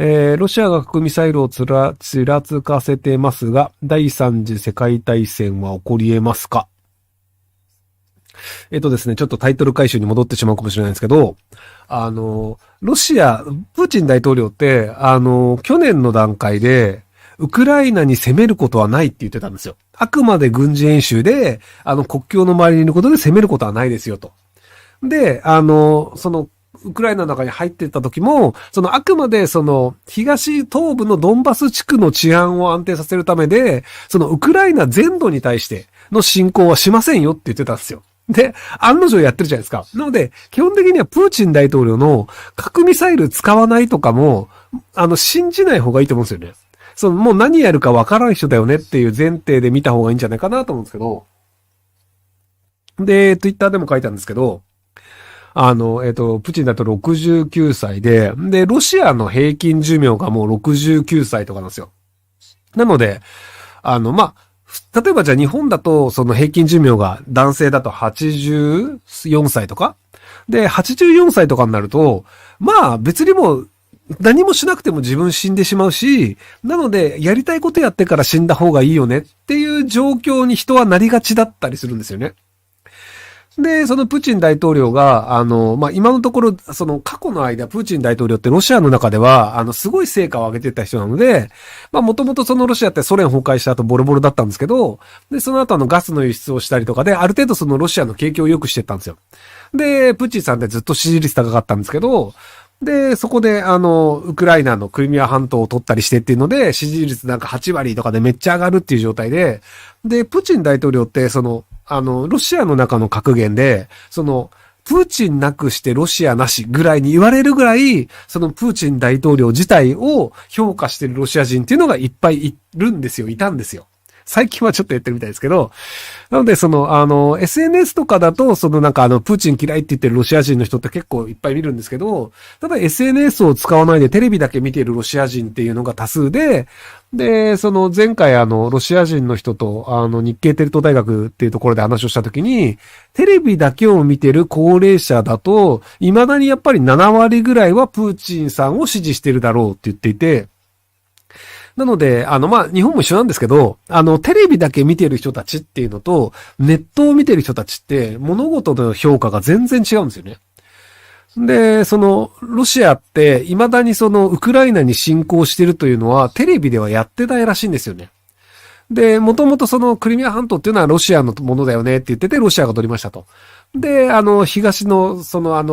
ロシアが核ミサイルをちらつかせてますが、第三次世界大戦は起こり得ますか？ですね、ちょっとタイトル回収に戻ってしまうかもしれないんですけど、ロシア、プーチン大統領って、去年の段階で、ウクライナに攻めることはないって言ってたんですよ。あくまで軍事演習で、国境の周りにいることで攻めることはないですよと。で、ウクライナの中に入っていった時も、あくまで東部のドンバス地区の治安を安定させるためで、ウクライナ全土に対しての侵攻はしませんよって言ってたんですよ。で、案の定やってるじゃないですか。なので、基本的にはプーチン大統領の核ミサイル使わないとかも、信じない方がいいと思うんですよね。もう何やるかわからん人だよねっていう前提で見た方がいいんじゃないかなと思うんですけど。で、ツイッターでも書いたんですけど、プーチン大統領69歳で、ロシアの平均寿命がもう69歳とかなんですよ。なので、例えばじゃあ日本だと、平均寿命が男性だと84歳とかで、84歳とかになると、別にもう何もしなくても自分死んでしまうし、なのでやりたいことやってから死んだ方がいいよねっていう状況に人はなりがちだったりするんですよね。で、そのプーチン大統領が、今のところ、過去の間、プーチン大統領ってロシアの中では、すごい成果を上げてた人なので、もともとロシアってソ連崩壊した後ボロボロだったんですけど、で、その後ガスの輸出をしたりとかで、ある程度ロシアの景気を良くしてったんですよ。で、プーチンさんってずっと支持率高かったんですけど、で、そこで、ウクライナのクリミア半島を取ったりしてっていうので、支持率なんか8割とかでめっちゃ上がるっていう状態で、で、プーチン大統領って、ロシアの中の格言で、プーチンなくしてロシアなしぐらいに言われるぐらい、プーチン大統領自体を評価してるロシア人っていうのがいっぱいいるんですよ、いたんですよ。最近はちょっと言ってるみたいですけど、なのでSNS とかだと、プーチン嫌いって言ってるロシア人の人って結構いっぱい見るんですけど、ただ SNS を使わないでテレビだけ見ているロシア人っていうのが多数で、で、前回ロシア人の人と、日系テレ東大学っていうところで話をしたときに、テレビだけを見てる高齢者だと、未だにやっぱり7割ぐらいはプーチンさんを支持してるだろうって言っていて、なので、日本も一緒なんですけど、テレビだけ見てる人たちっていうのと、ネットを見てる人たちって、物事の評価が全然違うんですよね。で、ロシアって、未だにウクライナに侵攻してるというのは、テレビではやってないらしいんですよね。で、もともとクリミア半島っていうのはロシアのものだよねって言ってて、ロシアが取りましたと。で、東の、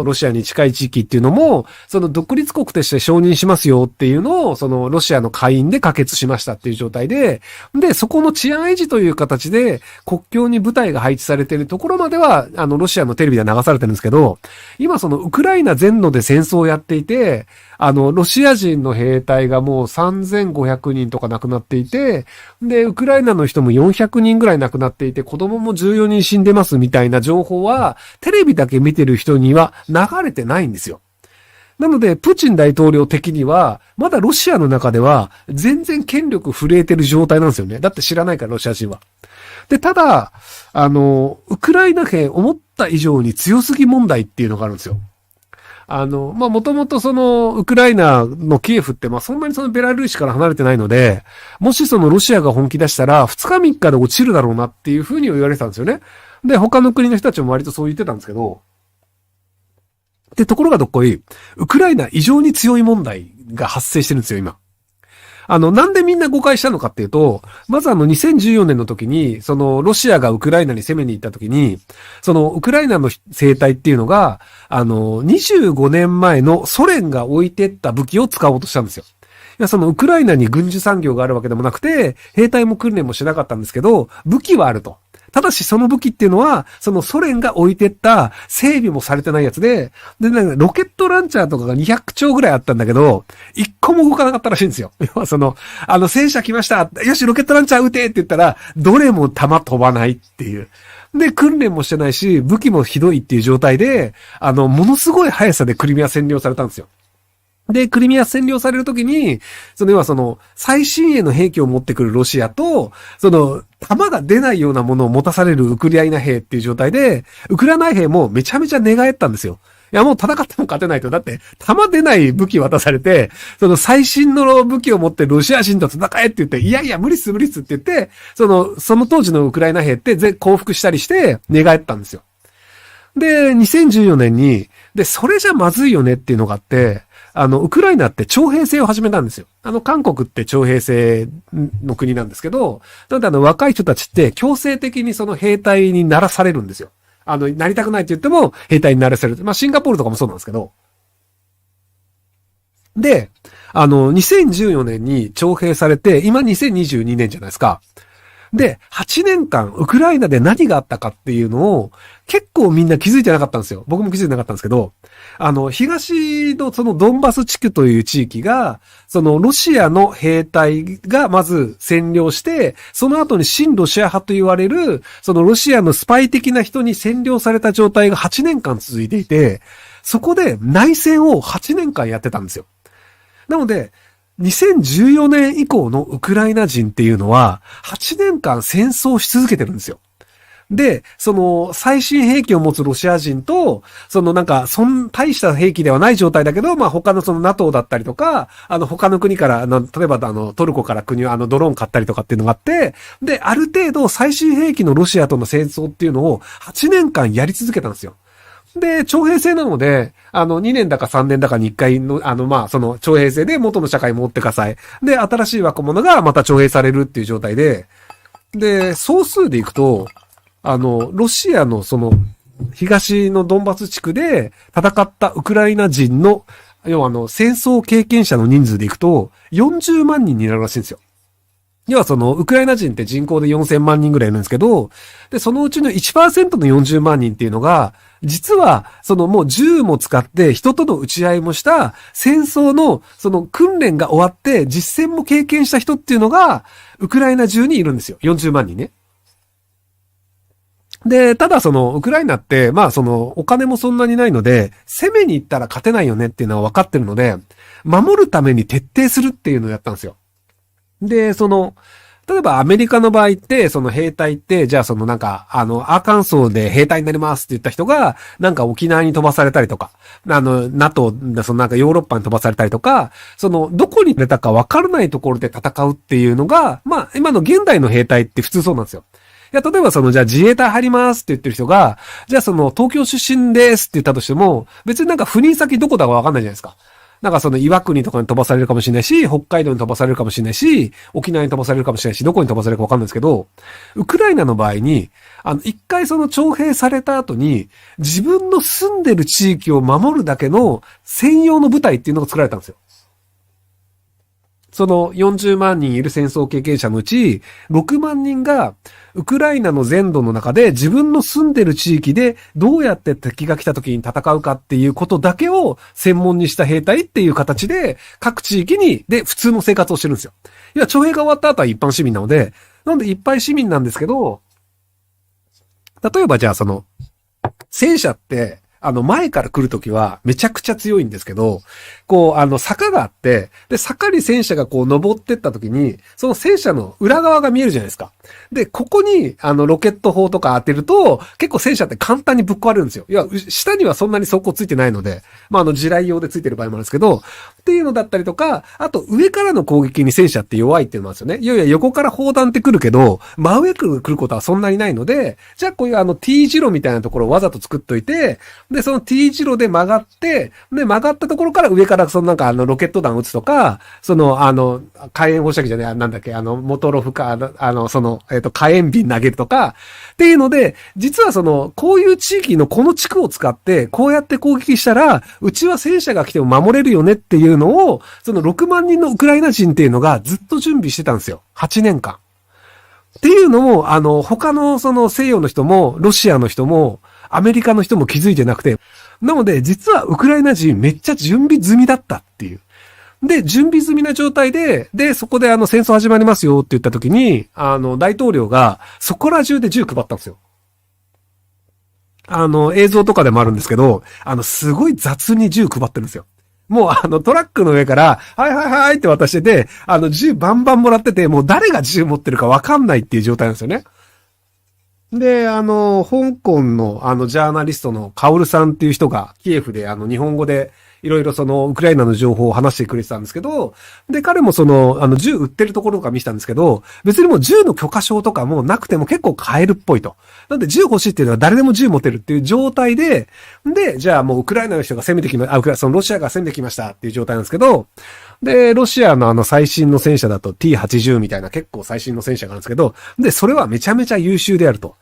ロシアに近い地域っていうのも、独立国として承認しますよっていうのを、ロシアの下院で可決しましたっていう状態で、で、そこの治安維持という形で、国境に部隊が配置されているところまでは、ロシアのテレビでは流されてるんですけど、今ウクライナ全土で戦争をやっていて、ロシア人の兵隊がもう3500人とか亡くなっていて、で、ウクライナの人も400人ぐらい亡くなっていて、子供も14人死んでますみたいな情報は、テレビだけ見てる人には流れてないんですよ。なので、プーチン大統領的には、まだロシアの中では、全然権力震えてる状態なんですよね。だって知らないから、ロシア人は。で、ただ、ウクライナ兵思った以上に強すぎ問題っていうのがあるんですよ。もともとウクライナのキエフって、そんなにベラルーシから離れてないので、もしロシアが本気出したら、2日3日で落ちるだろうなっていうふうに言われてたんですよね。で、他の国の人たちも割とそう言ってたんですけど、で、ところがどっこい、ウクライナ異常に強い問題が発生してるんですよ、今。なんでみんな誤解したのかっていうと、まず2014年の時に、ロシアがウクライナに攻めに行った時に、ウクライナの生態っていうのが、25年前のソ連が置いてった武器を使おうとしたんですよ。いや、ウクライナに軍需産業があるわけでもなくて、兵隊も訓練もしなかったんですけど、武器はあると。ただしその武器っていうのは、ソ連が置いてった整備もされてないやつで、で、ロケットランチャーとかが200丁ぐらいあったんだけど、1個も動かなかったらしいんですよ。要は戦車来ました。よし、ロケットランチャー撃てって言ったら、どれも弾飛ばないっていう。で、訓練もしてないし、武器もひどいっていう状態で、ものすごい速さでクリミア占領されたんですよ。で、クリミア占領されるときに、要は最新鋭の兵器を持ってくるロシアと、弾が出ないようなものを持たされるウクライナ兵っていう状態で、ウクライナ兵もめちゃめちゃ寝返ったんですよ。いや、もう戦っても勝てないと。だって、弾出ない武器渡されて、その最新の武器を持ってロシア人と戦えって言って、いやいや、無理っすって言って、その当時のウクライナ兵って降伏したりして寝返ったんですよ。で、2014年に、で、それじゃまずいよねっていうのがあって、ウクライナって徴兵制を始めたんですよ。韓国って徴兵制の国なんですけど、なんで若い人たちって強制的にその兵隊にならされるんですよ。なりたくないって言っても兵隊にならせる。まあ、シンガポールとかもそうなんですけど。で、2014年に徴兵されて、今2022年じゃないですか。で、8年間、ウクライナで何があったかっていうのを、結構みんな気づいてなかったんですよ。僕も気づいてなかったんですけど、東のそのドンバス地区という地域が、そのロシアの兵隊がまず占領して、その後に親ロシア派と言われる、そのロシアのスパイ的な人に占領された状態が8年間続いていて、そこで内戦を8年間やってたんですよ。なので、2014年以降のウクライナ人っていうのは、8年間戦争し続けてるんですよ。で、その、最新兵器を持つロシア人と、その大した兵器ではない状態だけど、まあ、他のその NATO だったりとか、他の国から、例えばトルコから国はドローン買ったりとかっていうのがあって、で、ある程度最新兵器のロシアとの戦争っていうのを8年間やり続けたんですよ。で、徴兵制なので、2年だか3年だかに1回の、まあ、その、徴兵制で元の社会に持ってかさえ。で、新しい若者がまた徴兵されるっていう状態で、で、総数でいくと、ロシアのその、東のドンバス地区で戦ったウクライナ人の、要は戦争経験者の人数でいくと、40万人になるらしいんですよ。要はその、ウクライナ人って人口で4000万人ぐらいいるんですけど、で、そのうちの 1% の40万人っていうのが、実は、そのもう銃も使って人との撃ち合いもした戦争のその訓練が終わって実戦も経験した人っていうのが、ウクライナ中にいるんですよ。40万人ね。で、ただその、ウクライナって、まあその、お金もそんなにないので、攻めに行ったら勝てないよねっていうのは分かってるので、守るために徹底するっていうのをやったんですよ。で、例えばアメリカの場合って、その兵隊って、じゃあアーカンソーで兵隊になりますって言った人が、沖縄に飛ばされたりとか、NATO、ヨーロッパに飛ばされたりとか、どこに出たか分からないところで戦うっていうのが、まあ、今の現代の兵隊って普通そうなんですよ。いや、例えばじゃあ自衛隊入りますって言ってる人が、じゃあ東京出身ですって言ったとしても、別に赴任先どこだか分かんないじゃないですか。岩国とかに飛ばされるかもしれないし、北海道に飛ばされるかもしれないし、沖縄に飛ばされるかもしれないし、どこに飛ばされるかわかんないですけど、ウクライナの場合に、一回徴兵された後に、自分の住んでる地域を守るだけの専用の部隊っていうのが作られたんですよ。40万人いる戦争経験者のうち、6万人が、ウクライナの全土の中で自分の住んでる地域でどうやって敵が来た時に戦うかっていうことだけを専門にした兵隊っていう形で、各地域で普通の生活をしてるんですよ。いや、徴兵が終わった後は一般市民なので、なんで一般市民なんですけど、例えばじゃあ戦車って、前から来るときはめちゃくちゃ強いんですけど、坂があって、で、坂に戦車が登ってったときに、その戦車の裏側が見えるじゃないですか。で、ここに、ロケット砲とか当てると、結構戦車って簡単にぶっ壊れるんですよ。いや、下にはそんなに装甲ついてないので、まあ、地雷用でついてる場合もあるんですけど、っていうのだったりとか、あと、上からの攻撃に戦車って弱いっていうのもあるんですよね。いやいや、横から砲弾って来るけど、真上から来ることはそんなにないので、じゃあこういうT 字路みたいなところをわざと作っといて、で、その T 字路で曲がって、で、曲がったところから上からロケット弾撃つとか、火炎放射器じゃない、モトロフか、火炎瓶投げるとか、っていうので、実はこういう地域のこの地区を使って、こうやって攻撃したら、うちは戦車が来ても守れるよねっていうのを、6万人のウクライナ人っていうのがずっと準備してたんですよ。8年間。っていうのも、他の西洋の人も、ロシアの人も、アメリカの人も気づいてなくて、なので、実はウクライナ人めっちゃ準備済みだったっていう。で、準備済みな状態で、そこで戦争始まりますよって言った時に、大統領がそこら中で銃配ったんですよ。映像とかでもあるんですけど、すごい雑に銃配ってるんですよ。もうトラックの上から、はいはいはいって渡してて、銃バンバンもらってて、もう誰が銃持ってるかわかんないっていう状態なんですよね。で、香港のジャーナリストのカオルさんっていう人が、キエフで日本語で、いろいろウクライナの情報を話してくれてたんですけど、で、彼も銃売ってるところとか見せたんですけど、別にもう銃の許可証とかもなくても結構買えるっぽいと。なんで銃欲しいっていうのは誰でも銃持てるっていう状態で、で、じゃあもうウクライナの人が攻めてきま、ロシアが攻めてきましたっていう状態なんですけど、で、ロシアの最新の戦車だと T80 みたいな結構最新の戦車があるんですけど、で、それはめちゃめちゃ優秀であると。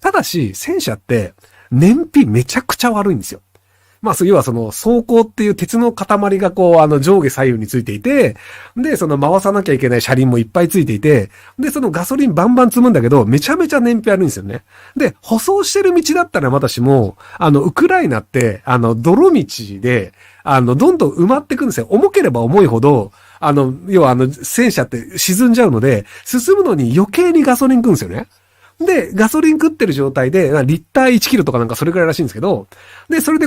ただし、戦車って、燃費めちゃくちゃ悪いんですよ。まあ、要は装甲っていう鉄の塊が上下左右についていて、で、回さなきゃいけない車輪もいっぱいついていて、で、ガソリンバンバン積むんだけど、めちゃめちゃ燃費悪いんですよね。で、舗装してる道だったらまだしも、ウクライナって、泥道で、どんどん埋まってくんですよ。重ければ重いほど、要は戦車って沈んじゃうので、進むのに余計にガソリン食うんですよね。で、ガソリン食ってる状態で、リッター1キロとかなんかそれくらいらしいんですけど、で、それで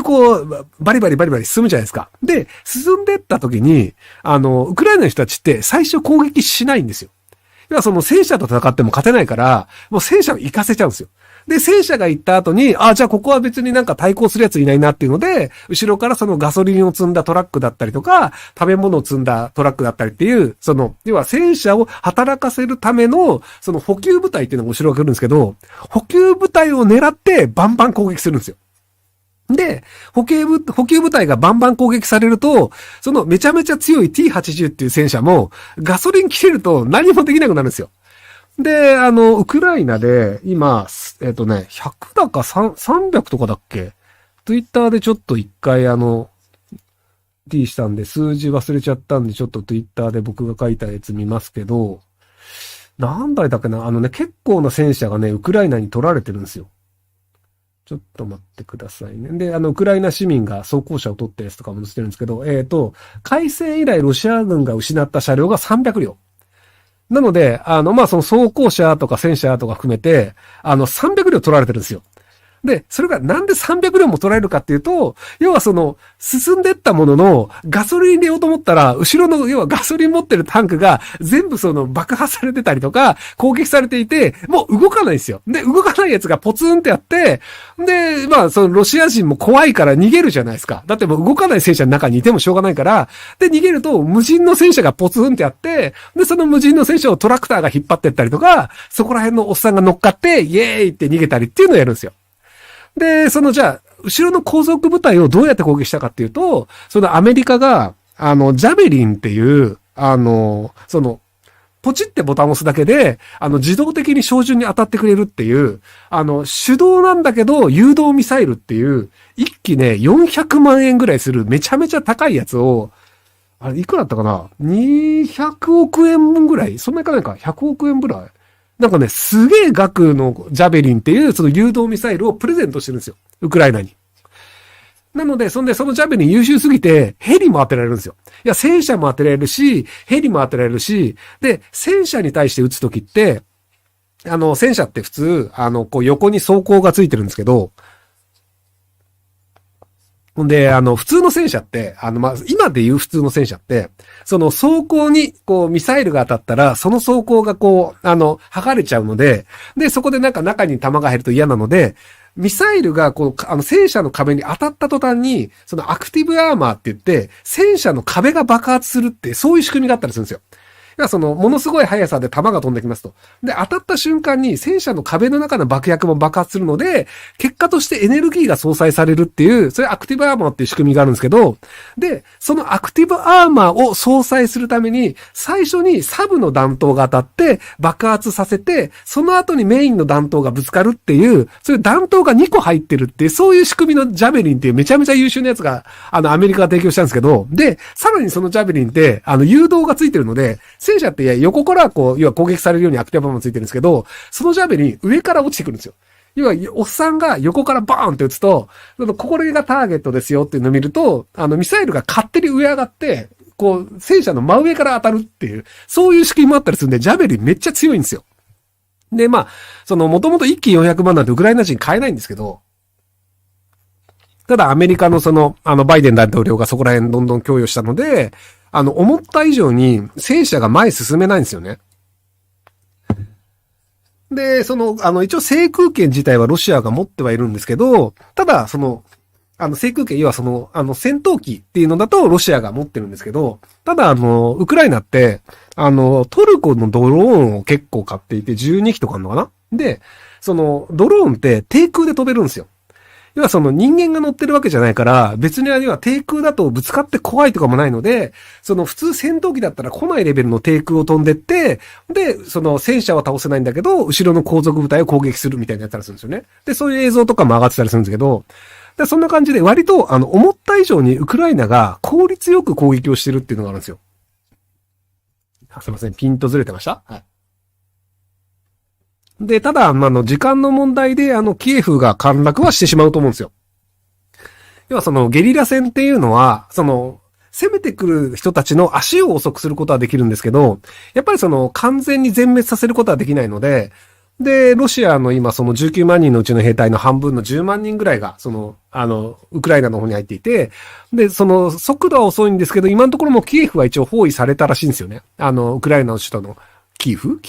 バリバリ進むじゃないですか。で、進んでった時に、ウクライナの人たちって最初攻撃しないんですよ。要は戦車と戦っても勝てないから、もう戦車を行かせちゃうんですよ。で、戦車が行った後に、じゃあここは別になんか対抗するやついないなっていうので、後ろからガソリンを積んだトラックだったりとか、食べ物を積んだトラックだったりっていう、要は戦車を働かせるための、補給部隊っていうのが後ろが来るんですけど、補給部隊を狙ってバンバン攻撃するんですよ。で、補給部隊がバンバン攻撃されると、めちゃめちゃ強い T80 っていう戦車も、ガソリン切れると何もできなくなるんですよ。で、ウクライナで、今、100だか300とかだっけ？ツイッターでちょっと一回T したんで、数字忘れちゃったんで、ちょっとツイッターで僕が書いたやつ見ますけど、何台だっけな？結構な戦車がね、ウクライナに取られてるんですよ。ちょっと待ってくださいね。で、ウクライナ市民が装甲車を取ったやつとかも載せてるんですけど、開戦以来ロシア軍が失った車両が300両。なので、装甲車とか戦車とか含めて、300両取られてるんですよ。で、それがなんで300両も取られるかっていうと、要は進んでったものの、ガソリン入れようと思ったら、後ろの、要はガソリン持ってるタンクが、全部爆破されてたりとか、攻撃されていて、もう動かないんですよ。で、動かないやつがポツンってやって、で、ロシア人も怖いから逃げるじゃないですか。だってもう動かない戦車の中にいてもしょうがないから、で、逃げると、無人の戦車がポツンってやって、で、その無人の戦車をトラクターが引っ張ってったりとか、そこら辺のおっさんが乗っかって、イエーイって逃げたりっていうのをやるんですよ。で、じゃあ、後ろの後続部隊をどうやって攻撃したかっていうと、アメリカが、ジャベリンっていう、ポチってボタンを押すだけで、自動的に照準に当たってくれるっていう、手動なんだけど、誘導ミサイルっていう、一機ね、400万円ぐらいするめちゃめちゃ高いやつを、あれ、いくらだったかな？ 200 億円分ぐらい？そんなにいかないか ?100 億円ぐらい？なんかね、すげえ額のジャベリンっていう誘導ミサイルをプレゼントしてるんですよ。ウクライナに。なので、そのジャベリン優秀すぎて、ヘリも当てられるんですよ。いや、戦車も当てられるし、ヘリも当てられるし、で、戦車に対して撃つときって、戦車って普通、横に装甲がついてるんですけど、ほんで、普通の戦車って、今で言う普通の戦車って、装甲に、ミサイルが当たったら、その装甲が剥がれちゃうので、で、そこで中に弾が入ると嫌なので、ミサイルが、戦車の壁に当たった途端に、アクティブアーマーって言って、戦車の壁が爆発するって、そういう仕組みがあったりするんですよ。ものすごい速さで弾が飛んできますと。で、当たった瞬間に戦車の壁の中の爆薬も爆発するので、結果としてエネルギーが相殺されるっていう、それアクティブアーマーっていう仕組みがあるんですけど、で、そのアクティブアーマーを相殺するために、最初にサブの弾頭が当たって爆発させて、その後にメインの弾頭がぶつかるっていう、そういう弾頭が2個入ってるっていう、そういう仕組みのジャベリンっていうめちゃめちゃ優秀なやつが、アメリカが提供したんですけど、で、さらにそのジャベリンって、誘導がついてるので、戦車って横から要は攻撃されるようにアクティブアーマーついてるんですけど、そのジャベリン上から落ちてくるんですよ。要は、おっさんが横からバーンって撃つと、これがターゲットですよっていうのを見ると、ミサイルが勝手に上上がって、戦車の真上から当たるっていう、そういう仕組みもあったりするんで、ジャベリンめっちゃ強いんですよ。で、もともと1機400万なんてウクライナ人買えないんですけど、ただアメリカのバイデン大統領がそこら辺どんどん供与したので、思った以上に戦車が前進めないんですよね。で、一応制空権自体はロシアが持ってはいるんですけど、ただ、制空権、要は戦闘機っていうのだとロシアが持ってるんですけど、ただ、ウクライナって、トルコのドローンを結構買っていて、12機とかあるのかな。で、ドローンって低空で飛べるんですよ。要は人間が乗ってるわけじゃないから、別に要は低空だとぶつかって怖いとかもないので、普通戦闘機だったら来ないレベルの低空を飛んでって、で、戦車は倒せないんだけど、後ろの後続部隊を攻撃するみたいなやったりするんですよね。で、そういう映像とかも上がってたりするんですけど、でそんな感じで割と、思った以上にウクライナが効率よく攻撃をしてるっていうのがあるんですよ。すいません、ピントずれてました？はい。で、ただ、時間の問題で、キエフが陥落はしてしまうと思うんですよ。要はゲリラ戦っていうのは、攻めてくる人たちの足を遅くすることはできるんですけど、やっぱり完全に全滅させることはできないので、で、ロシアの今19万人のうちの兵隊の半分の10万人ぐらいが、ウクライナの方に入っていて、で、速度は遅いんですけど、今のところもキエフは一応包囲されたらしいんですよね。ウクライナの首都のキエフ。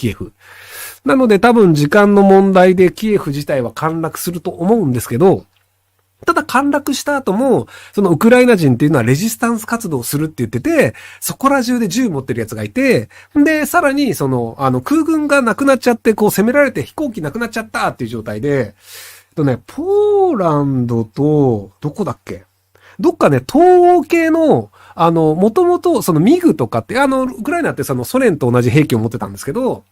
なので多分時間の問題でキエフ自体は陥落すると思うんですけど、ただ陥落した後も、ウクライナ人っていうのはレジスタンス活動をするって言ってて、そこら中で銃持ってるやつがいて、で、さらに空軍がなくなっちゃって、攻められて飛行機なくなっちゃったっていう状態で、ポーランドと、どこだっけ？どっかね、東欧系の、もともとミグとかって、ウクライナってソ連と同じ兵器を持ってたんですけど、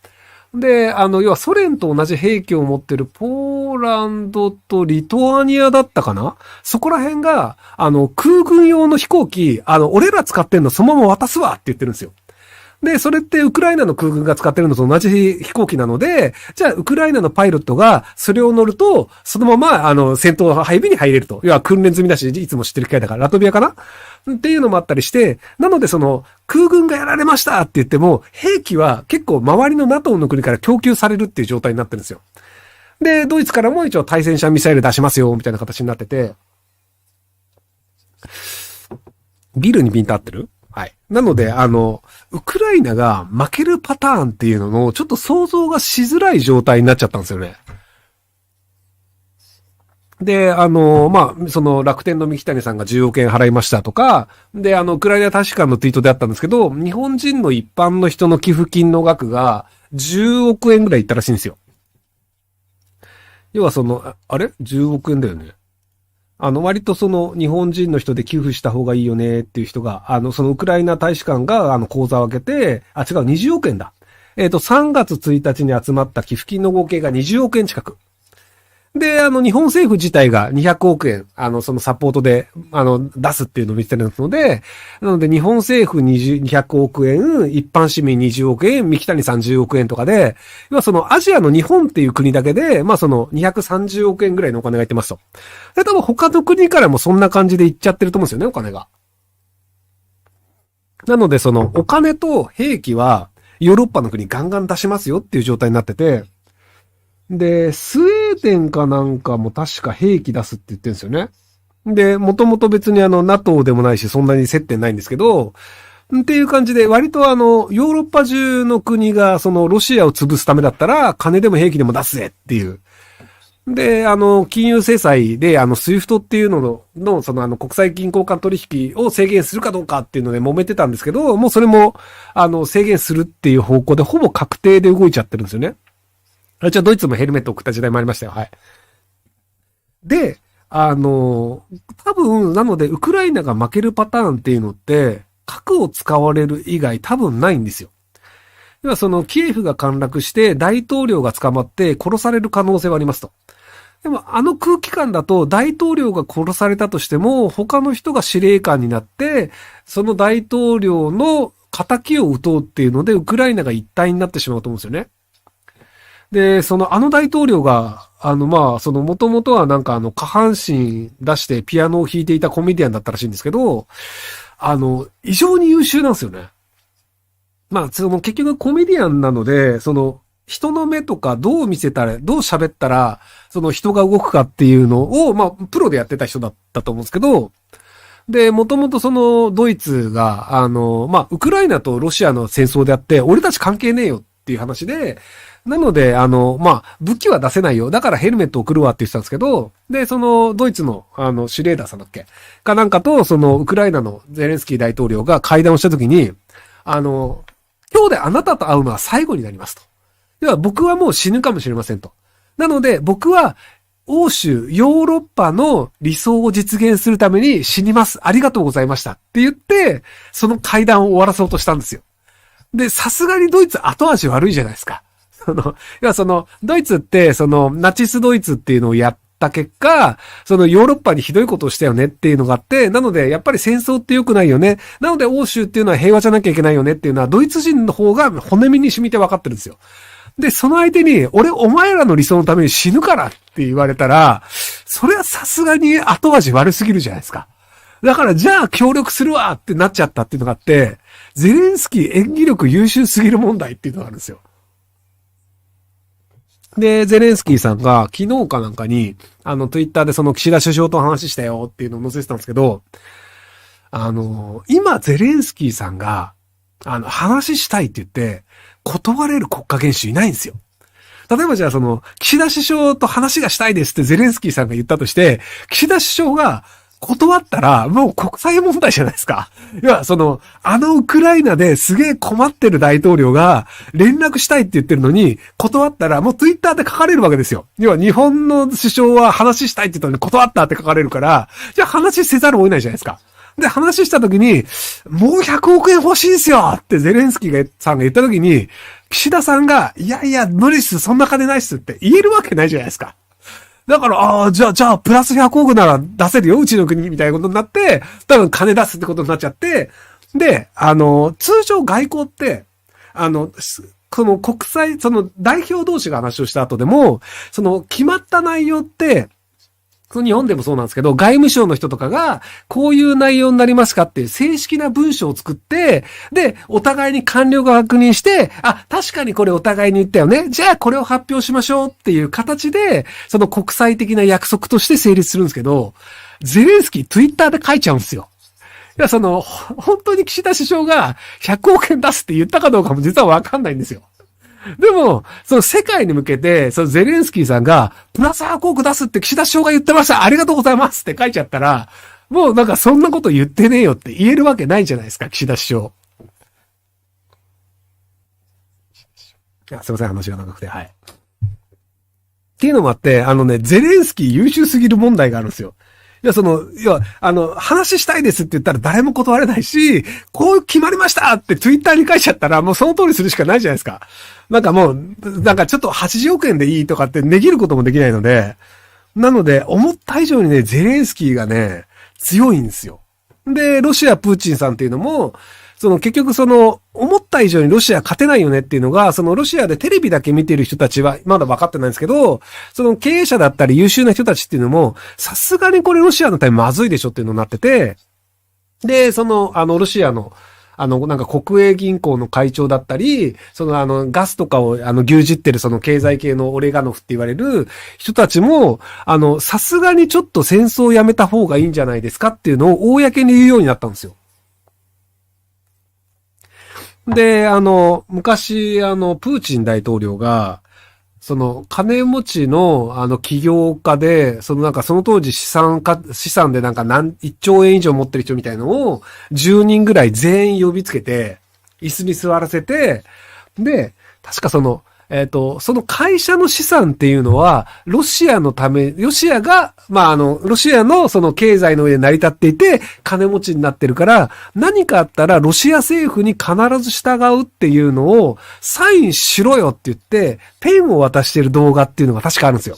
で、要はソ連と同じ兵器を持ってるポーランドとリトアニアだったかな？そこら辺が、空軍用の飛行機、俺ら使ってんのそのまま渡すわって言ってるんですよ。で、それってウクライナの空軍が使ってるのと同じ飛行機なので、じゃあウクライナのパイロットがそれを乗ると、そのまま、戦闘配備に入れると。要は訓練済みだし、いつも知ってる機会だから、ラトビアかなっていうのもあったりして、なので空軍がやられましたって言っても、兵器は結構周りの NATO の国から供給されるっていう状態になってるんですよ。で、ドイツからも一応対戦車ミサイル出しますよ、みたいな形になってて、ビルにピント合ってる？はい。なので、ウクライナが負けるパターンっていうのの、ちょっと想像がしづらい状態になっちゃったんですよね。で、楽天の三木谷さんが10億円払いましたとか、で、ウクライナ大使館のツイートであったんですけど、日本人の一般の人の寄付金の額が10億円ぐらいいったらしいんですよ。要はあれ ?10 億円だよね。割と日本人の人で寄付した方がいいよねっていう人が、ウクライナ大使館が、口座を開けて、違う、20億円だ。3月1日に集まった寄付金の合計が20億円近く。で、日本政府自体が200億円、サポートで、出すっていうのを見てるので、なので、日本政府200億円、一般市民20億円、三木谷さん10億円とかで、要はアジアの日本っていう国だけで、230億円ぐらいのお金がいってますと。で、多分他の国からもそんな感じでいっちゃってると思うんですよね、お金が。なので、お金と兵器は、ヨーロッパの国ガンガン出しますよっていう状態になってて、で、スウェーデンかなんかも確か兵器出すって言ってるんですよね。で、もともと別にNATO でもないし、そんなに接点ないんですけど、っていう感じで、割とヨーロッパ中の国がロシアを潰すためだったら、金でも兵器でも出すぜっていう。で、金融制裁で、スイフトっていうのの、国際銀行間取引を制限するかどうかっていうので揉めてたんですけど、もうそれも、制限するっていう方向で、ほぼ確定で動いちゃってるんですよね。じゃあドイツもヘルメットを送った時代もありましたよ。はい。で、多分、なので、ウクライナが負けるパターンっていうのって、核を使われる以外多分ないんですよ。要はキエフが陥落して大統領が捕まって殺される可能性はありますと。でも、空気感だと大統領が殺されたとしても、他の人が司令官になって、その大統領の仇を撃とうっていうので、ウクライナが一体になってしまうと思うんですよね。で、大統領が、もともとはなんか下半身出してピアノを弾いていたコメディアンだったらしいんですけど、異常に優秀なんですよね。結局コメディアンなので、人の目とかどう見せたら、どう喋ったら、人が動くかっていうのを、プロでやってた人だったと思うんですけど、で、もともとドイツが、ウクライナとロシアの戦争であって、俺たち関係ねえよってっていう話で、なので、まあ、武器は出せないよ。だからヘルメット送るわって言ってたんですけど、で、その、ドイツの、シュレーダーさんだっけかなんかと、その、ウクライナのゼレンスキー大統領が会談をしたときに、今日であなたと会うのは最後になりますと。要は僕はもう死ぬかもしれませんと。なので、僕は、欧州、ヨーロッパの理想を実現するために死にます。ありがとうございました。って言って、その会談を終わらそうとしたんですよ。で、さすがにドイツ後味悪いじゃないですか。ドイツって、ナチスドイツっていうのをやった結果、ヨーロッパにひどいことをしたよねっていうのがあって、なので、やっぱり戦争って良くないよね。なので、欧州っていうのは平和じゃなきゃいけないよねっていうのは、ドイツ人の方が骨身に染みて分かってるんですよ。で、その相手に、お前らの理想のために死ぬからって言われたら、それはさすがに後味悪すぎるじゃないですか。だから、じゃあ協力するわってなっちゃったっていうのがあって、ゼレンスキー演技力優秀すぎる問題っていうのがあるんですよ。で、ゼレンスキーさんが昨日かなんかに、ツイッターでその岸田首相と話したよっていうのを載せてたんですけど、今ゼレンスキーさんが、話したいって言って、断れる国家元首いないんですよ。例えばじゃあ岸田首相と話がしたいですってゼレンスキーさんが言ったとして、岸田首相が断ったら、もう国際問題じゃないですか。要はウクライナですげえ困ってる大統領が連絡したいって言ってるのに、断ったらもうツイッターで書かれるわけですよ。要は日本の首相は話したいって言ったのに断ったって書かれるから、じゃあ話せざるを得ないじゃないですか。で、話した時に、もう100億円欲しいんすよってゼレンスキーさんが言った時に、岸田さんが、いやいや、無理っす、そんな金ないっすって言えるわけないじゃないですか。だから、じゃあ、プラス100億なら出せるよ、うちの国みたいなことになって、多分金出すってことになっちゃって、で、通常外交って、国際、代表同士が話をした後でも、決まった内容って、日本でもそうなんですけど、外務省の人とかが、こういう内容になりますかっていう正式な文章を作って、で、お互いに官僚が確認して、あ、確かにこれお互いに言ったよね。じゃあこれを発表しましょうっていう形で、国際的な約束として成立するんですけど、ゼレンスキーツイッターで書いちゃうんですよ。いや、本当に岸田首相が100億円出すって言ったかどうかも実はわかんないんですよ。でも、世界に向けて、ゼレンスキーさんが、プラス100億出すって岸田首相が言ってました。ありがとうございますって書いちゃったら、もうなんかそんなこと言ってねえよって言えるわけないじゃないですか、岸田首相。すいません、話が長くて、はい。っていうのもあって、ゼレンスキー優秀すぎる問題があるんですよ。話したいですって言ったら誰も断れないし、こう決まりましたってツイッターに書いちゃったらもうその通りするしかないじゃないですか。なんかもう、なんかちょっと80億円でいいとかって値切ることもできないので、なので、思った以上にね、ゼレンスキーがね、強いんですよ。で、ロシア、プーチンさんっていうのも、結局思った以上にロシア勝てないよねっていうのが、ロシアでテレビだけ見てる人たちはまだ分かってないんですけど、経営者だったり優秀な人たちっていうのも、さすがにこれロシアのためまずいでしょっていうのになってて、で、ロシアの、なんか国営銀行の会長だったり、ガスとかを、牛耳ってる経済系のオレガノフって言われる人たちも、さすがにちょっと戦争をやめた方がいいんじゃないですかっていうのを公に言うようになったんですよ。で、昔、プーチン大統領が、金持ちの、起業家で、なんかその当時資産でなんか1兆円以上持ってる人みたいのを、10人ぐらい全員呼びつけて、椅子に座らせて、で、確かその会社の資産っていうのは、ロシアが、ロシアの経済の上で成り立っていて、金持ちになってるから、何かあったらロシア政府に必ず従うっていうのを、サインしろよって言って、ペンを渡してる動画っていうのが確かあるんですよ。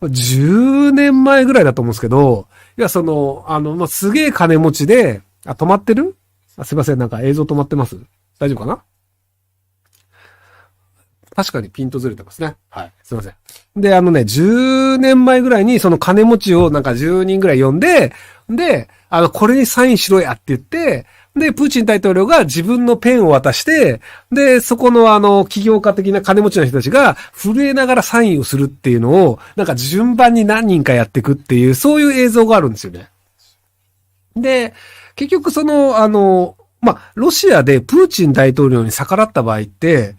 10年前ぐらいだと思うんですけど、いや、すげえ金持ちで、止まってる？すいません、なんか映像止まってます？大丈夫かな？確かにピントずれてますね。はい。すいません。で、10年前ぐらいにその金持ちをなんか10人ぐらい呼んで、で、これにサインしろやって言って、で、プーチン大統領が自分のペンを渡して、で、そこの起業家的な金持ちの人たちが震えながらサインをするっていうのを、なんか順番に何人かやっていくっていう、そういう映像があるんですよね。で、結局ロシアでプーチン大統領に逆らった場合って、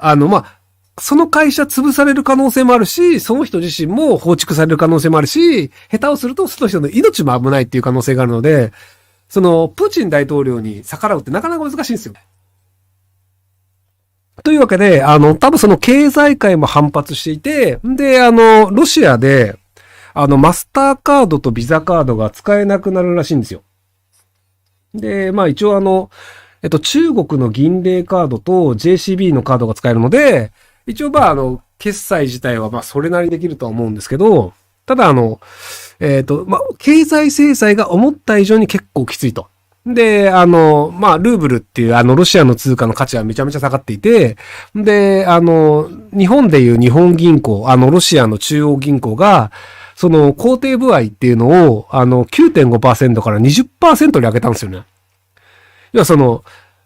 まあ、その会社潰される可能性もあるし、その人自身も放逐される可能性もあるし、下手をするとその人の命も危ないっていう可能性があるので、プーチン大統領に逆らうってなかなか難しいんですよ。というわけで、多分その経済界も反発していて、で、ロシアで、マスターカードとビザカードが使えなくなるらしいんですよ。で、まあ一応中国の銀霊カードと JCB のカードが使えるので、一応決済自体はそれなりにできるとは思うんですけど、ただ経済制裁が思った以上に結構きついと。で、ルーブルっていうロシアの通貨の価値はめちゃめちゃ下がっていて、で、日本でいう日本銀行、ロシアの中央銀行が、その肯定部合っていうのを、9.5% から 20% に上げたんですよね。要は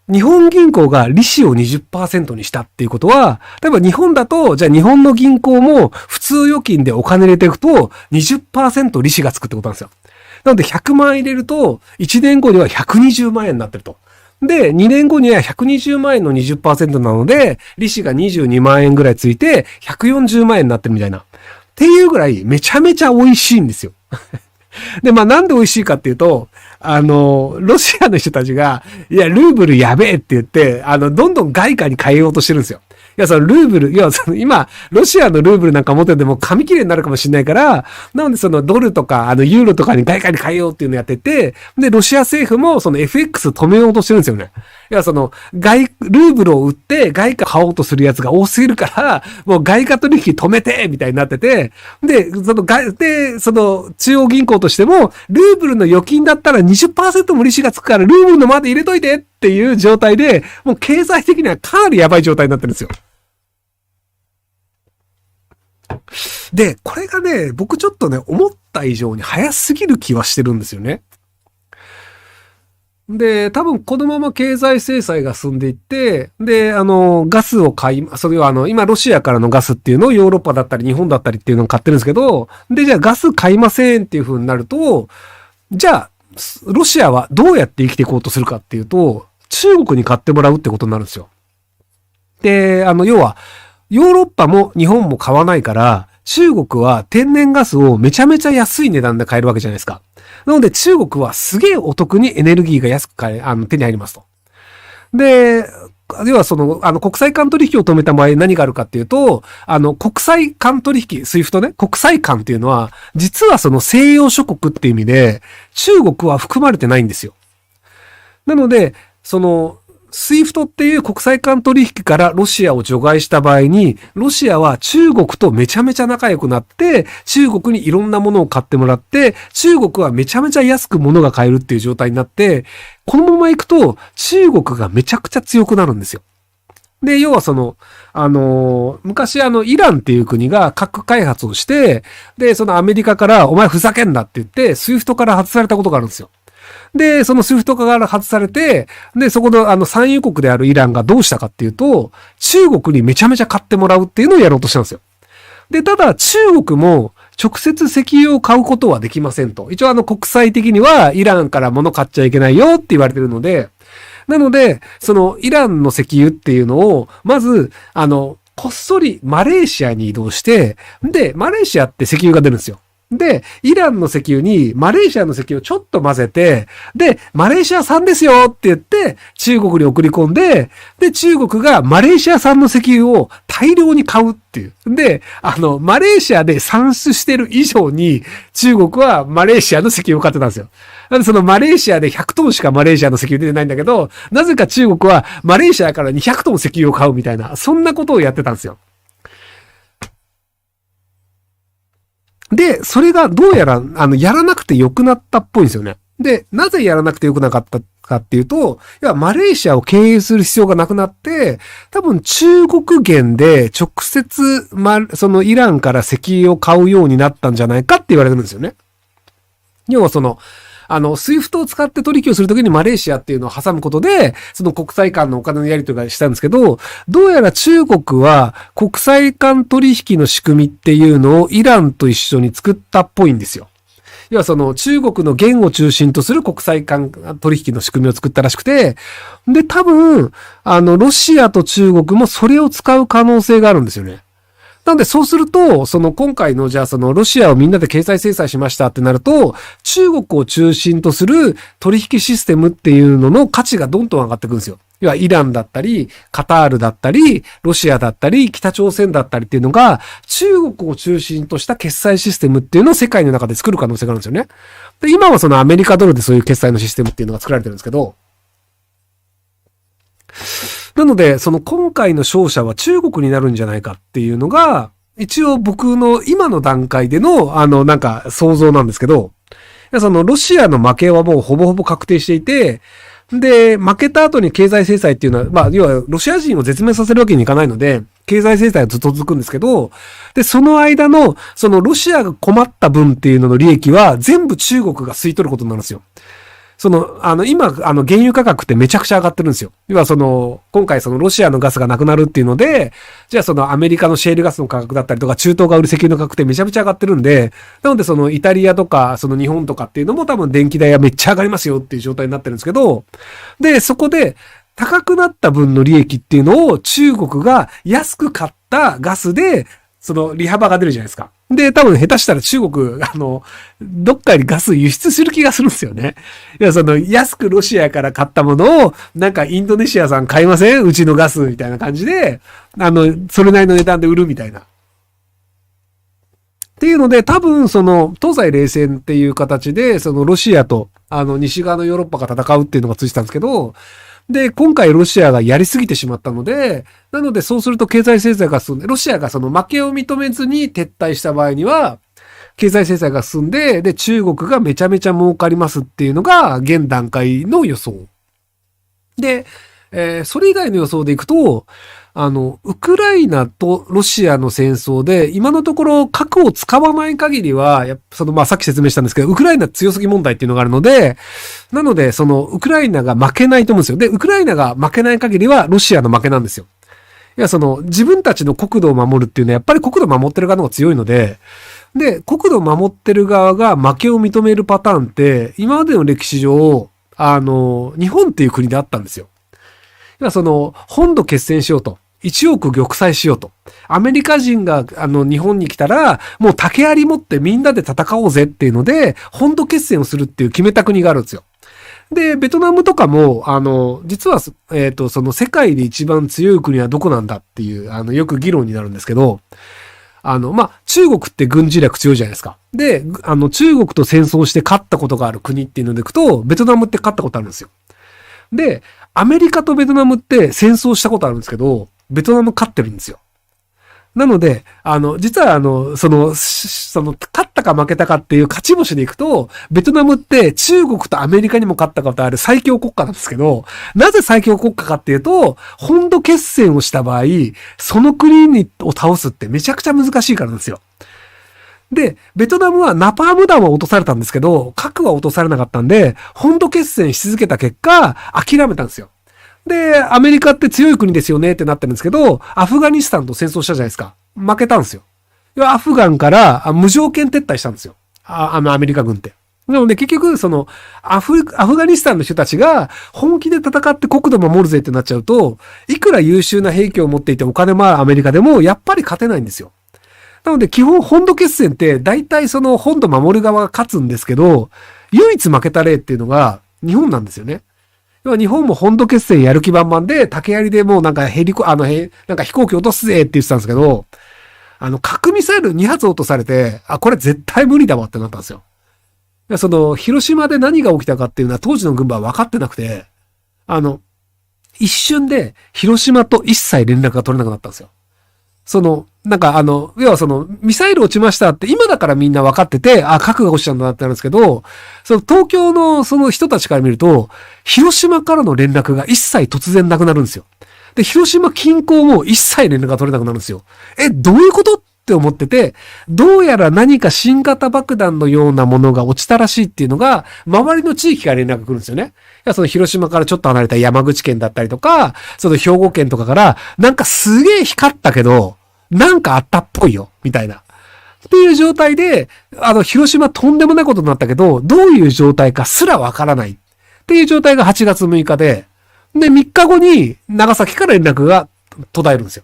日本銀行が利子を 20% にしたっていうことは、例えば日本だと、じゃあ日本の銀行も普通預金でお金入れていくと 20% 利子がつくってことなんですよ。なので100万円入れると、1年後には120万円になってると。で、2年後には120万円の 20% なので、利子が22万円ぐらいついて、140万円になってるみたいな。っていうぐらいめちゃめちゃ美味しいんですよ。で、なんで美味しいかっていうと、ロシアの人たちが、いや、ルーブルやべえって言って、どんどん外貨に変えようとしてるんですよ。いや、ルーブル、今、ロシアのルーブルなんか持ってても紙切れになるかもしれないから、なのでドルとか、ユーロとかに外貨に変えようっていうのをやってて、で、ロシア政府もFX 止めようとしてるんですよね。いや、ルーブルを売って外貨買おうとするやつが多すぎるから、もう外貨取引止めてみたいになってて、で、中央銀行としても、ルーブルの預金だったら 20% も利子がつくから、ルーブルのまで入れといてっていう状態で、もう経済的にはかなりやばい状態になってるんですよ。で、これがね、僕ちょっとね、思った以上に早すぎる気はしてるんですよね。で、多分このまま経済制裁が進んでいって、で、ガスをそれは今ロシアからのガスっていうのをヨーロッパだったり日本だったりっていうのを買ってるんですけど、で、じゃあガス買いませんっていう風になると、じゃあ、ロシアはどうやって生きていこうとするかっていうと、中国に買ってもらうってことになるんですよ。で、要は、ヨーロッパも日本も買わないから、中国は天然ガスをめちゃめちゃ安い値段で買えるわけじゃないですか。なので中国はすげえお得にエネルギーが安く手に入りますと。で、要は国際間取引を止めた場合何があるかっていうと、国際間取引、スイフトね、国際間っていうのは、実は西洋諸国っていう意味で、中国は含まれてないんですよ。なので、スイフトっていう国際間取引からロシアを除外した場合に、ロシアは中国とめちゃめちゃ仲良くなって、中国にいろんなものを買ってもらって、中国はめちゃめちゃ安く物が買えるっていう状態になって、このまま行くと中国がめちゃくちゃ強くなるんですよ。で、要は昔イランっていう国が核開発をして、で、アメリカからお前ふざけんなって言って、スイフトから外されたことがあるんですよ。で、スイフトから外されて、で、そこの産油国であるイランがどうしたかっていうと、中国にめちゃめちゃ買ってもらうっていうのをやろうとしたんですよ。で、ただ中国も直接石油を買うことはできませんと。一応国際的にはイランから物買っちゃいけないよって言われてるので、なので、イランの石油っていうのを、まず、こっそりマレーシアに移動して、で、マレーシアって石油が出るんですよ。で、イランの石油にマレーシアの石油をちょっと混ぜて、で、マレーシア産ですよって言って中国に送り込んで、で、中国がマレーシア産の石油を大量に買うっていう。で、マレーシアで産出してる以上に中国はマレーシアの石油を買ってたんですよ。なんでマレーシアで100トンしかマレーシアの石油出てないんだけど、なぜか中国はマレーシアから200トン石油を買うみたいな、そんなことをやってたんですよ。で、それがどうやら、やらなくて良くなったっぽいんですよね。で、なぜやらなくて良くなかったかっていうと、いや、マレーシアを経営する必要がなくなって、多分中国元で直接、イランから石油を買うようになったんじゃないかって言われてるんですよね。要はスイフトを使って取引をするときにマレーシアっていうのを挟むことで、国際間のお金のやり取りがしたんですけど、どうやら中国は国際間取引の仕組みっていうのをイランと一緒に作ったっぽいんですよ。要はその中国の元を中心とする国際間取引の仕組みを作ったらしくて、で、多分、ロシアと中国もそれを使う可能性があるんですよね。なんでそうすると、その今回のじゃあそのロシアをみんなで経済制裁しましたってなると、中国を中心とする取引システムっていうのの価値がどんどん上がってくるんですよ。要はイランだったり、カタールだったり、ロシアだったり、北朝鮮だったりっていうのが、中国を中心とした決済システムっていうのを世界の中で作る可能性があるんですよね。で、今はそのアメリカドルでそういう決済のシステムっていうのが作られてるんですけど、なので、その今回の勝者は中国になるんじゃないかっていうのが、一応僕の今の段階での、なんか想像なんですけど、そのロシアの負けはもうほぼほぼ確定していて、で、負けた後に経済制裁っていうのは、まあ、要はロシア人を絶滅させるわけにいかないので、経済制裁はずっと続くんですけど、で、その間の、そのロシアが困った分っていうのの利益は全部中国が吸い取ることになるんですよ。その、今、原油価格ってめちゃくちゃ上がってるんですよ。要はその、今回そのロシアのガスがなくなるっていうので、じゃあそのアメリカのシェールガスの価格だったりとか、中東が売る石油の価格ってめちゃめちゃ上がってるんで、なのでそのイタリアとか、その日本とかっていうのも多分電気代はめっちゃ上がりますよっていう状態になってるんですけど、で、そこで高くなった分の利益っていうのを中国が安く買ったガスで、その利幅が出るじゃないですか。で、多分下手したら中国、どっかにガス輸出する気がするんですよね。いや、その、安くロシアから買ったものを、なんかインドネシアさん買いませんうちのガスみたいな感じで、それなりの値段で売るみたいな。っていうので、多分、その、東西冷戦っていう形で、そのロシアと、西側のヨーロッパが戦うっていうのがついてたんですけど、で、今回ロシアがやりすぎてしまったので、なのでそうすると経済制裁が進んで、ロシアがその負けを認めずに撤退した場合には、経済制裁が進んで、で、中国がめちゃめちゃ儲かりますっていうのが現段階の予想。で、それ以外の予想でいくと、ウクライナとロシアの戦争で、今のところ核を使わない限りは、さっき説明したんですけど、ウクライナ強すぎ問題っていうのがあるので、なので、ウクライナが負けないと思うんですよ。で、ウクライナが負けない限りは、ロシアの負けなんですよ。いや、自分たちの国土を守るっていうのは、やっぱり国土を守ってる側の方が強いので、で、国土を守ってる側が負けを認めるパターンって、今までの歴史上、日本っていう国であったんですよ。いや、本土決戦しようと。一億玉砕しようと。アメリカ人が日本に来たら、もう竹槍持ってみんなで戦おうぜっていうので、本土決戦をするっていう決めた国があるんですよ。で、ベトナムとかも、実は、世界で一番強い国はどこなんだっていう、よく議論になるんですけど、中国って軍事力強いじゃないですか。で、中国と戦争して勝ったことがある国っていうのでいくと、ベトナムって勝ったことあるんですよ。で、アメリカとベトナムって戦争したことあるんですけど、ベトナム勝ってるんですよ。なので、実は勝ったか負けたかっていう勝ち星でいくと、ベトナムって中国とアメリカにも勝ったことある最強国家なんですけど、なぜ最強国家かっていうと、本土決戦をした場合、その国を倒すってめちゃくちゃ難しいからなんですよ。で、ベトナムはナパーム弾は落とされたんですけど、核は落とされなかったんで、本土決戦し続けた結果、諦めたんですよ。で、アメリカって強い国ですよねってなってるんですけど、アフガニスタンと戦争したじゃないですか。負けたんですよ。アフガンから無条件撤退したんですよ。アメリカ軍って。なので結局、アフガニスタンの人たちが本気で戦って国土守るぜってなっちゃうと、いくら優秀な兵器を持っていてお金もあるアメリカでも、やっぱり勝てないんですよ。なので基本本土決戦って大体本土守る側が勝つんですけど、唯一負けた例っていうのが日本なんですよね。日本も本土決戦やる気満々で、竹槍でもうなんか飛行機落とすぜって言ってたんですけど、核ミサイル2発落とされて、これ絶対無理だわってなったんですよ。広島で何が起きたかっていうのは当時の軍部は分かってなくて、一瞬で広島と一切連絡が取れなくなったんですよ。要はミサイル落ちましたって今だからみんな分かってて、核が落ちたんだってなるんですけど、東京の人たちから見ると、広島からの連絡が一切突然なくなるんですよ。で、広島近郊も一切連絡が取れなくなるんですよ。どういうことって思ってて、どうやら何か新型爆弾のようなものが落ちたらしいっていうのが、周りの地域から連絡が来るんですよね。広島からちょっと離れた山口県だったりとか、兵庫県とかから、なんかすげえ光ったけど、なんかあったっぽいよ、みたいな。っっていう状態で、広島とんでもないことになったけど、どういう状態かすらわからないっていう状態が8月6日で、で、3日後に長崎から連絡が途絶えるんですよ。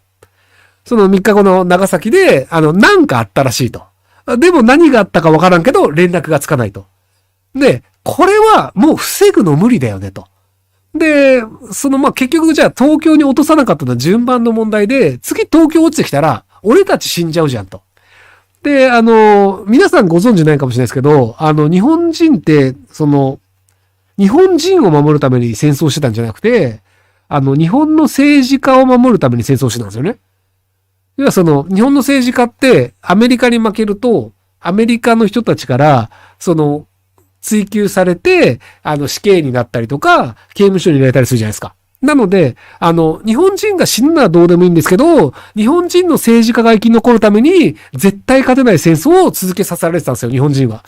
その3日後の長崎で、なんかあったらしいと。でも何があったかわからんけど、連絡がつかないと。で、これはもう防ぐの無理だよねと。で、結局じゃあ東京に落とさなかったのは順番の問題で、次東京落ちてきたら、俺たち死んじゃうじゃんと。で、皆さんご存知ないかもしれないですけど、日本人って、日本人を守るために戦争してたんじゃなくて、日本の政治家を守るために戦争してたんですよね。要は日本の政治家って、アメリカに負けると、アメリカの人たちから、追及されて、死刑になったりとか、刑務所に入れたりするじゃないですか。なので、日本人が死ぬのはどうでもいいんですけど、日本人の政治家が生き残るために、絶対勝てない戦争を続けさせられてたんですよ、日本人は。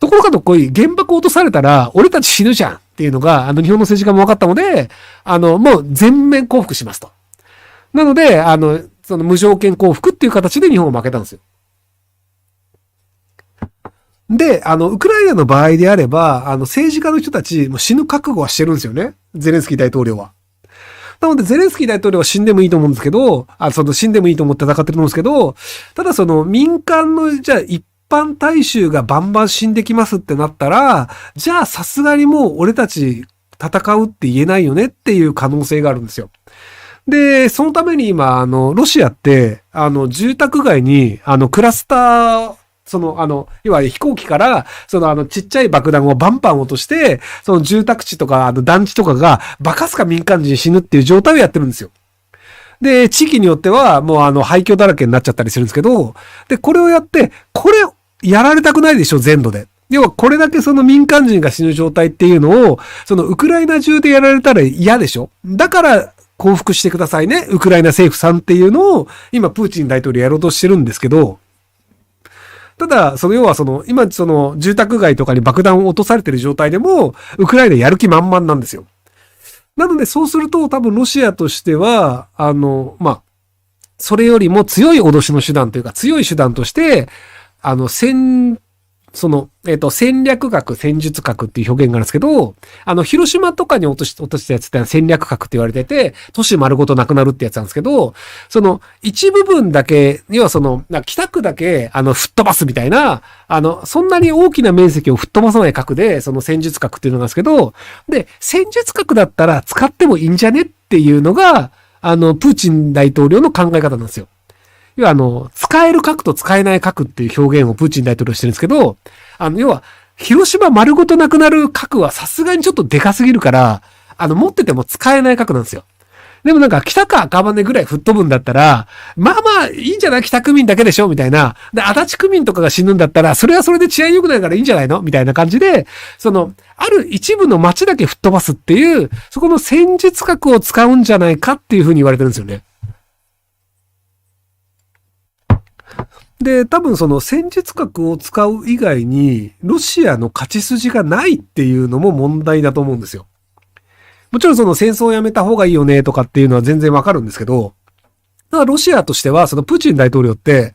ところがどっこい、原爆を落とされたら、俺たち死ぬじゃんっていうのが、日本の政治家も分かったので、もう全面降伏しますと。なので、無条件降伏っていう形で日本が負けたんですよ。で、ウクライナの場合であれば、政治家の人たちも死ぬ覚悟はしてるんですよね。ゼレンスキー大統領は。なので、ゼレンスキー大統領は死んでもいいと思うんですけど、死んでもいいと思って戦ってると思うんですけど、ただ民間の、じゃあ一般大衆がバンバン死んできますってなったら、じゃあさすがにもう俺たち戦うって言えないよねっていう可能性があるんですよ。で、そのために今、ロシアって、住宅街に、クラスター、要は飛行機から、ちっちゃい爆弾をバンバン落として、住宅地とか、団地とかが、バカすか民間人死ぬっていう状態をやってるんですよ。で、地域によっては、もう廃墟だらけになっちゃったりするんですけど、で、これをやって、これ、やられたくないでしょ、全土で。要は、これだけ民間人が死ぬ状態っていうのを、ウクライナ中でやられたら嫌でしょ。だから、降伏してくださいね、ウクライナ政府さんっていうのを、今、プーチン大統領やろうとしてるんですけど、ただ、要は今、住宅街とかに爆弾を落とされてる状態でも、ウクライナやる気満々なんですよ。なので、そうすると、多分ロシアとしては、それよりも強い脅しの手段というか、強い手段として、戦略核、戦術核っていう表現があるんですけど、広島とかに落としたやつって戦略核って言われてて、都市丸ごとなくなるってやつなんですけど、一部分だけ、要は北区だけ、吹っ飛ばすみたいな、そんなに大きな面積を吹っ飛ばさない核で、戦術核っていうのなんですけど、で、戦術核だったら使ってもいいんじゃねっていうのが、プーチン大統領の考え方なんですよ。要は使える核と使えない核っていう表現をプーチン大統領してるんですけど、要は、広島丸ごとなくなる核はさすがにちょっとでかすぎるから、持ってても使えない核なんですよ。でもなんか、北か赤羽ぐらい吹っ飛ぶんだったら、まあまあ、いいんじゃない北区民だけでしょみたいな。で、足立区民とかが死ぬんだったら、それはそれで治安良くないからいいんじゃないのみたいな感じで、ある一部の街だけ吹っ飛ばすっていう、そこの戦術核を使うんじゃないかっていうふうに言われてるんですよね。で、多分戦術核を使う以外に、ロシアの勝ち筋がないっていうのも問題だと思うんですよ。もちろん戦争をやめた方がいいよねとかっていうのは全然わかるんですけど、ただロシアとしては、プーチン大統領って、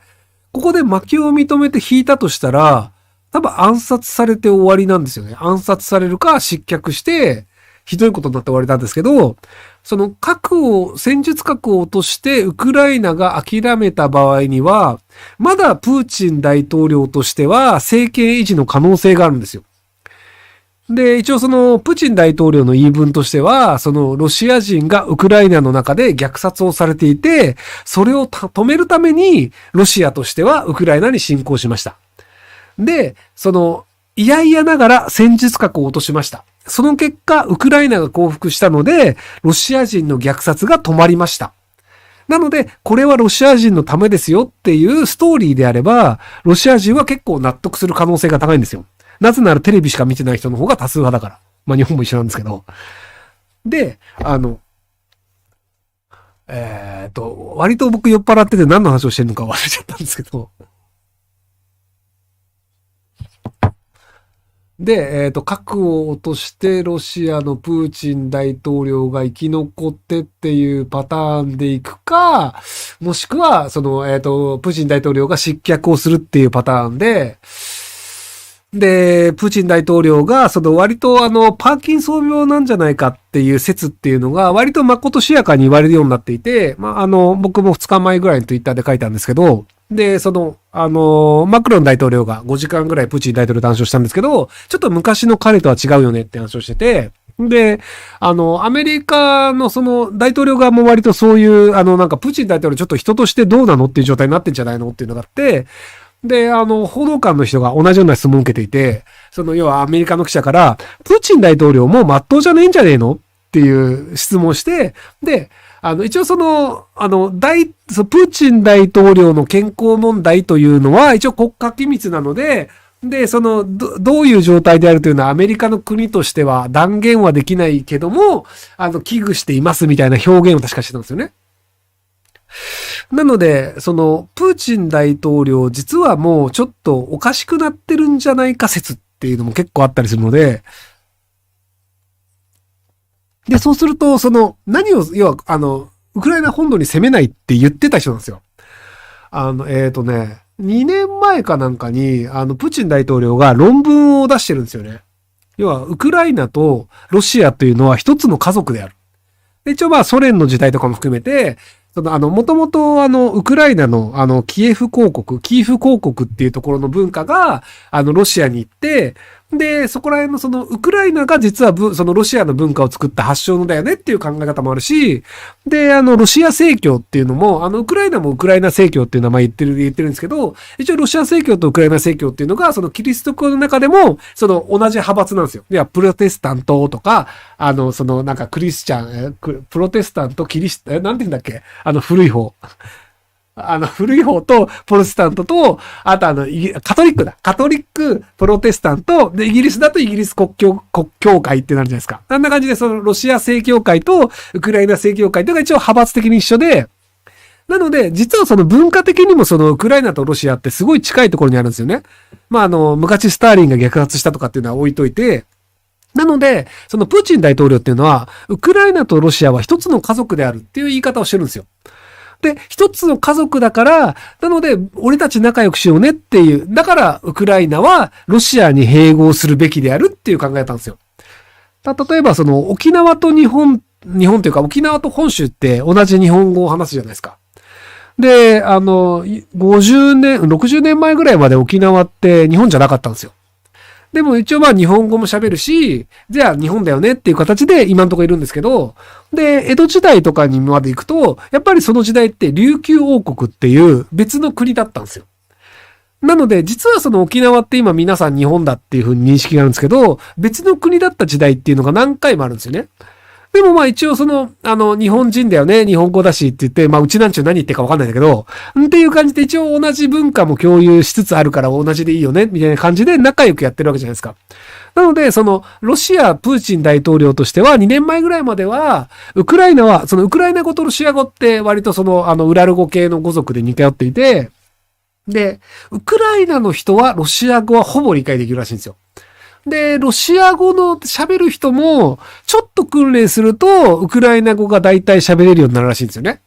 ここで負けを認めて引いたとしたら、多分暗殺されて終わりなんですよね。暗殺されるか失脚して、ひどいことになって終わりなんですけど、戦術核を落としてウクライナが諦めた場合には、まだプーチン大統領としては政権維持の可能性があるんですよ。で、一応プーチン大統領の言い分としては、ロシア人がウクライナの中で虐殺をされていて、それを止めるために、ロシアとしてはウクライナに侵攻しました。で、いやいやながら戦術核を落としました。その結果、ウクライナが降伏したので、ロシア人の虐殺が止まりました。なので、これはロシア人のためですよっていうストーリーであれば、ロシア人は結構納得する可能性が高いんですよ。なぜならテレビしか見てない人の方が多数派だから。まあ日本も一緒なんですけど。で、割と僕酔っ払ってて何の話をしてるのか忘れちゃったんですけど。核を落としてロシアのプーチン大統領が生き残ってっていうパターンでいくか、もしくは、プーチン大統領が失脚をするっていうパターンで、プーチン大統領が、割とパーキンソン病なんじゃないかっていう説っていうのが、割とまことしやかに言われるようになっていて、僕も2日前ぐらいにツイッターで書いたんですけど、で、マクロン大統領が5時間ぐらいプーチン大統領と話をしたんですけど、ちょっと昔の彼とは違うよねって話をしてて、で、アメリカの大統領側も割とそういう、なんかプーチン大統領ちょっと人としてどうなのっていう状態になってんじゃないのっていうのがあって、で、報道官の人が同じような質問を受けていて、要はアメリカの記者から、プーチン大統領も真っ当じゃねえんじゃねえのっていう質問をして、で、一応プーチン大統領の健康問題というのは、一応国家機密なので、で、どういう状態であるというのはアメリカの国としては断言はできないけども、危惧していますみたいな表現を確かしてたんですよね。なので、プーチン大統領、実はもうちょっとおかしくなってるんじゃないか説っていうのも結構あったりするので、で、そうすると、何を、要は、ウクライナ本土に攻めないって言ってた人なんですよ。2年前かなんかに、プーチン大統領が論文を出してるんですよね。要は、ウクライナとロシアというのは一つの家族である。で一応ソ連の時代とかも含めて、もともとウクライナのキエフ公国っていうところの文化が、ロシアに行って、で、そこら辺のウクライナが実はロシアの文化を作った発祥のだよねっていう考え方もあるし、で、ロシア正教っていうのも、ウクライナもウクライナ正教っていう名前言ってるんですけど、一応ロシア正教とウクライナ正教っていうのが、キリスト教の中でも、同じ派閥なんですよ。いや、プロテスタントとか、なんかクリスチャン、プロテスタント、なんて言うんだっけ？古い方。古い方と、プロテスタントと、あとカトリックだ。カトリック、プロテスタント、で、イギリスだとイギリス国教会ってなるじゃないですか。あんな感じで、ロシア正教会と、ウクライナ正教会というのが一応派閥的に一緒で、なので、実は文化的にもウクライナとロシアってすごい近いところにあるんですよね。昔スターリンが虐殺したとかっていうのは置いといて、なので、プーチン大統領っていうのは、ウクライナとロシアは一つの家族であるっていう言い方をしてるんですよ。で、一つの家族だから、なので、俺たち仲良くしようねっていう。だから、ウクライナはロシアに併合するべきであるっていう考えなんですよ。例えば、沖縄と日本というか、沖縄と本州って同じ日本語を話すじゃないですか。で、50年、60年前ぐらいまで沖縄って日本じゃなかったんですよ。でも一応日本語も喋るし、じゃあ日本だよねっていう形で今のところいるんですけど、で、江戸時代とかにまで行くと、やっぱりその時代って琉球王国っていう別の国だったんですよ。なので、実は沖縄って今皆さん日本だっていう風に認識があるんですけど、別の国だった時代っていうのが何回もあるんですよね。でも一応日本人だよね、日本語だしって言って、うちなんちゅう何言ってるかわかんないんだけど、っていう感じで一応同じ文化も共有しつつあるから同じでいいよね、みたいな感じで仲良くやってるわけじゃないですか。なので、ロシア、プーチン大統領としては、2年前ぐらいまでは、ウクライナは、ウクライナ語とロシア語って割とウラル語系の語族で似通っていて、で、ウクライナの人はロシア語はほぼ理解できるらしいんですよ。で、ロシア語の喋る人も、ちょっと訓練すると、ウクライナ語が大体喋れるようになるらしいんですよね。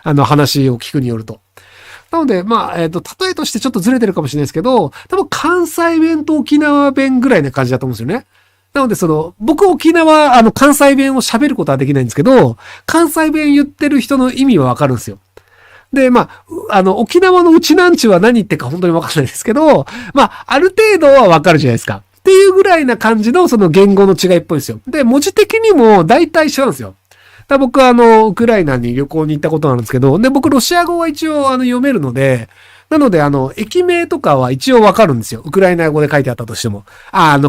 話を聞くによると。なので、例えとしてちょっとずれてるかもしれないですけど、多分関西弁と沖縄弁ぐらいな感じだと思うんですよね。なので、僕沖縄、関西弁を喋ることはできないんですけど、関西弁言ってる人の意味はわかるんですよ。で、沖縄のうちなんちゅうは何言ってるか本当にわかんないですけど、ある程度はわかるじゃないですか。っていうぐらいな感じの言語の違いっぽいんですよ。で、文字的にも大体一緒なんですよ。僕はウクライナに旅行に行ったことなんですけど、で、僕ロシア語は一応読めるので、なので駅名とかは一応わかるんですよ。ウクライナ語で書いてあったとしても。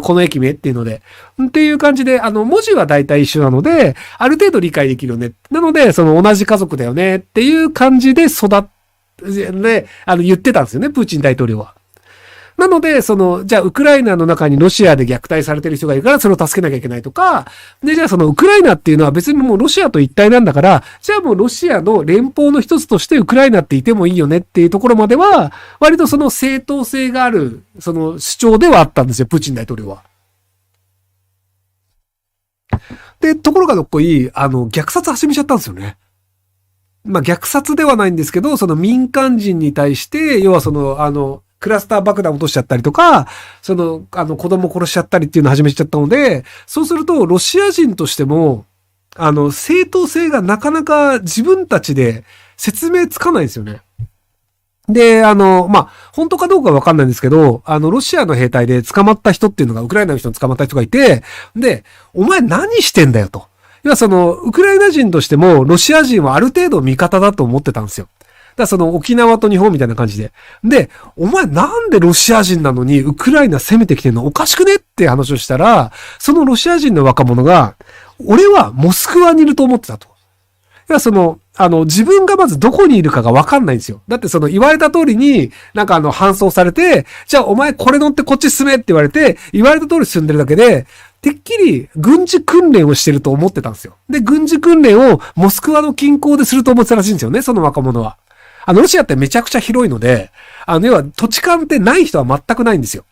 この駅名っていうので。っていう感じで、文字は大体一緒なので、ある程度理解できるよね。なので、同じ家族だよねっていう感じで言ってたんですよね、プーチン大統領は。なので、じゃあ、ウクライナの中にロシアで虐待されてる人がいるから、それを助けなきゃいけないとか、で、じゃあウクライナっていうのは別にもうロシアと一体なんだから、じゃあもうロシアの連邦の一つとしてウクライナっていてもいいよねっていうところまでは、割と正当性がある、主張ではあったんですよ、プーチン大統領は。で、ところがどっこい、虐殺始めちゃったんですよね。まあ、虐殺ではないんですけど、その民間人に対して、要はクラスター爆弾落としちゃったりとか、子供殺しちゃったりっていうのを始めちゃったので、そうすると、ロシア人としても、正当性がなかなか自分たちで説明つかないんですよね。で、本当かどうかわかんないんですけど、ロシアの兵隊で捕まった人っていうのが、ウクライナの人に捕まった人がいて、で、お前何してんだよと。要はウクライナ人としても、ロシア人はある程度味方だと思ってたんですよ。だから沖縄と日本みたいな感じで。で、お前なんでロシア人なのにウクライナ攻めてきてんのおかしくねって話をしたら、そのロシア人の若者が、俺はモスクワにいると思ってたと。いや、自分がまずどこにいるかがわかんないんですよ。だって言われた通りに、搬送されて、じゃあお前これ乗ってこっち進めって言われて、言われた通り進んでるだけで、てっきり軍事訓練をしてると思ってたんですよ。で、軍事訓練をモスクワの近郊ですると思ってたらしいんですよね、その若者は。ロシアってめちゃくちゃ広いので、要は土地勘ってない人は全くないんですよ。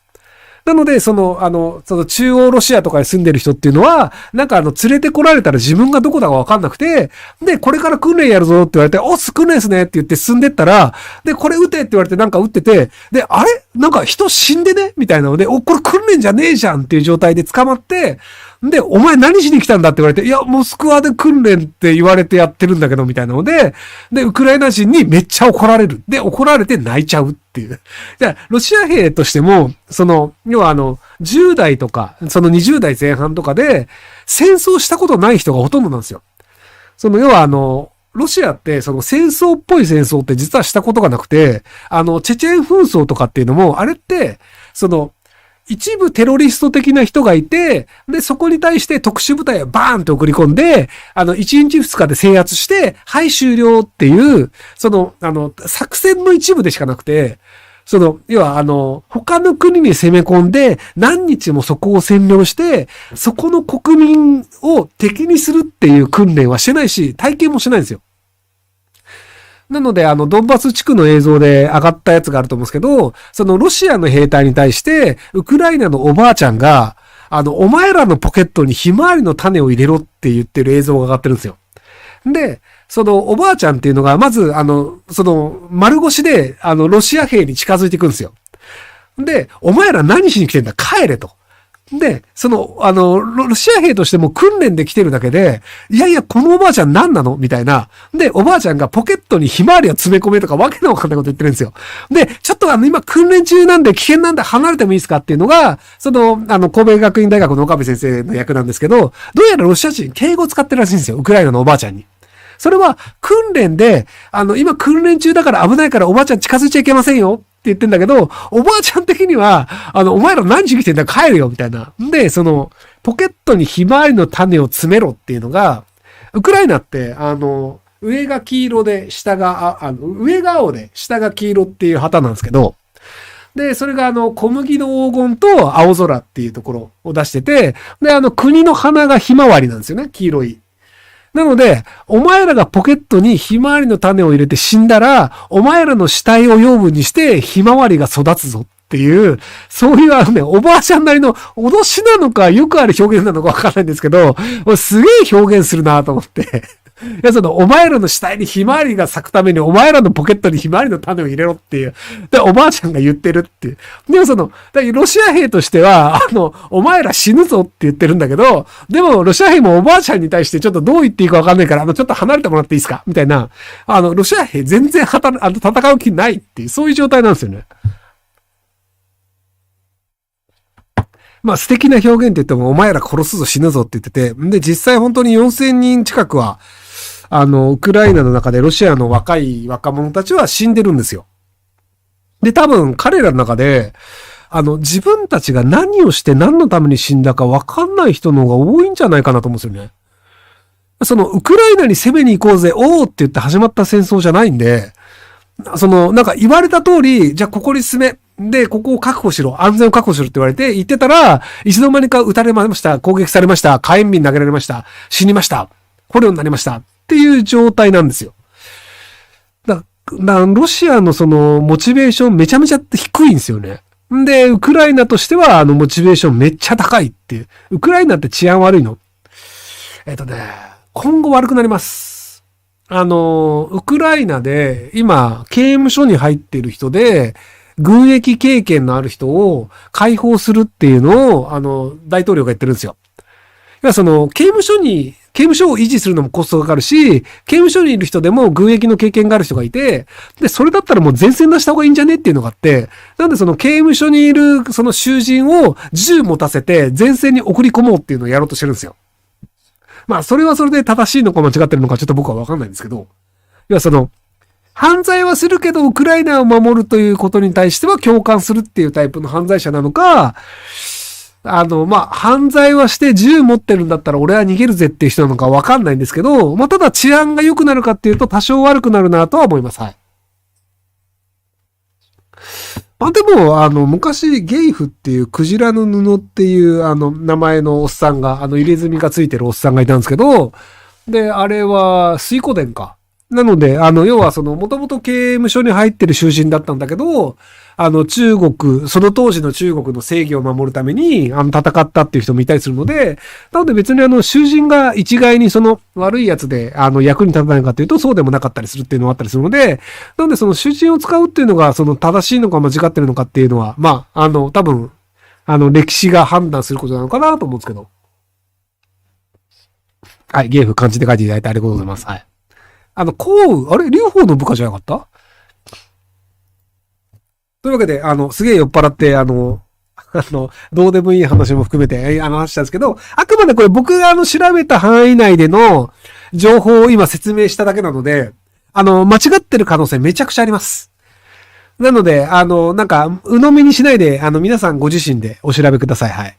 なので、中央ロシアとかに住んでる人っていうのは、連れてこられたら自分がどこだかわかんなくて、で、これから訓練やるぞって言われて、訓練ですねって言って進んでったら、で、これ撃てって言われて撃ってて、で、あれ人死んでねみたいなので、これ訓練じゃねえじゃんっていう状態で捕まって、で、お前何しに来たんだって言われて、いや、モスクワで訓練って言われてやってるんだけど、みたいなので、で、ウクライナ人にめっちゃ怒られる。で、怒られて泣いちゃうっていう。じゃあ、ロシア兵としても、要は10代とか、20代前半とかで、戦争したことない人がほとんどなんですよ。要はロシアって戦争っぽい戦争って実はしたことがなくて、チェチェン紛争とかっていうのも、あれって、一部テロリスト的な人がいて、で、そこに対して特殊部隊をバーンと送り込んで、1日2日で制圧して、はい、終了っていう、作戦の一部でしかなくて、要は他の国に攻め込んで、何日もそこを占領して、そこの国民を敵にするっていう訓練はしてないし、体験もしないんですよ。なので、ドンバス地区の映像で上がったやつがあると思うんですけど、ロシアの兵隊に対して、ウクライナのおばあちゃんが、お前らのポケットにひまわりの種を入れろって言ってる映像が上がってるんですよ。で、おばあちゃんっていうのが、まず、丸腰で、ロシア兵に近づいていくんですよ。で、お前ら何しに来てんだ帰れと。で、ロシア兵としても訓練で来てるだけで、いやいや、このおばあちゃん何なのみたいな。で、おばあちゃんがポケットにひまわりを詰め込めとかわけのわかんないこと言ってるんですよ。で、ちょっと今訓練中なんで危険なんで離れてもいいですかっていうのが、神戸学院大学の岡部先生の役なんですけど、どうやらロシア人敬語を使ってるらしいんですよ。ウクライナのおばあちゃんに。それは訓練で、今訓練中だから危ないからおばあちゃん近づいちゃいけませんよって言ってんだけど、おばあちゃん的には、お前ら何時来てんだ帰るよみたいな。で、ポケットにひまわりの種を詰めろっていうのが、ウクライナって、上が黄色で、下が、上が青で、下が黄色っていう旗なんですけど、で、それが小麦の黄金と青空っていうところを出してて、で、国の花がひまわりなんですよね、黄色い。なので、お前らがポケットにひまわりの種を入れて死んだら、お前らの死体を養分にしてひまわりが育つぞっていう、そういうおばあちゃんなりの脅しなのかよくある表現なのかわかんないんですけど、すげえ表現するなと思って。いや、お前らの死体にひまわりが咲くためにお前らのポケットにひまわりの種を入れろっていう。で、おばあちゃんが言ってるっていう。でもロシア兵としては、お前ら死ぬぞって言ってるんだけど、でもロシア兵もおばあちゃんに対してちょっとどう言っていいかわかんないから、ちょっと離れてもらっていいですかみたいな。ロシア兵全然戦う気ないっていう、そういう状態なんですよね。まあ素敵な表現って言っても、お前ら殺すぞ死ぬぞって言ってて、で、実際本当に4000人近くは、ウクライナの中でロシアの若い若者たちは死んでるんですよ。で、多分彼らの中で、自分たちが何をして何のために死んだか分かんない人の方が多いんじゃないかなと思うんですよね。ウクライナに攻めに行こうぜ、おーって言って始まった戦争じゃないんで、言われた通り、じゃあここに進め、で、ここを確保しろ、安全を確保しろって言われて、言ってたら、いつの間にか撃たれました、攻撃されました、火炎瓶投げられました、死にました、捕虜になりました、っていう状態なんですよ。ロシアのモチベーションめちゃめちゃ低いんですよね。で、ウクライナとしては、モチベーションめっちゃ高いっていう。ウクライナって治安悪いのえっとね、今後悪くなります。ウクライナで今、刑務所に入っている人で、軍役経験のある人を解放するっていうのを、大統領が言ってるんですよ。要は刑務所を維持するのもコストがかかるし、刑務所にいる人でも軍役の経験がある人がいて、で、それだったらもう前線出した方がいいんじゃねっていうのがあって、なんで刑務所にいる囚人を銃持たせて前線に送り込もうっていうのをやろうとしてるんですよ。まあ、それはそれで正しいのか間違ってるのかちょっと僕はわかんないんですけど、要は犯罪はするけどウクライナを守るということに対しては共感するっていうタイプの犯罪者なのか、まあ、犯罪はして銃持ってるんだったら俺は逃げるぜっていう人なのかわかんないんですけど、まあ、ただ治安が良くなるかっていうと多少悪くなるなとは思います。はい。まあ、でも、昔、ゲイフっていうクジラの布っていう名前のおっさんが、入れ墨がついてるおっさんがいたんですけど、で、あれは水湖伝か。なので、要はもともと刑務所に入ってる囚人だったんだけど、中国、その当時の中国の正義を守るために、戦ったっていう人もいたりするので、なので別に囚人が一概に悪いやつで、役に立たないかっていうと、そうでもなかったりするっていうのがあったりするので、なので囚人を使うっていうのが、正しいのか間違ってるのかっていうのは、まあ、多分、歴史が判断することなのかなと思うんですけど。はい、ゲーフ漢字で書いていただいてありがとうございます。はい。項羽、あれ劉邦の部下じゃなかった？というわけで、すげえ酔っ払って、どうでもいい話も含めて、話したんですけど、あくまでこれ僕が調べた範囲内での情報を今説明しただけなので、間違ってる可能性めちゃくちゃあります。なので、なんか、鵜呑みにしないで、皆さんご自身でお調べください。はい。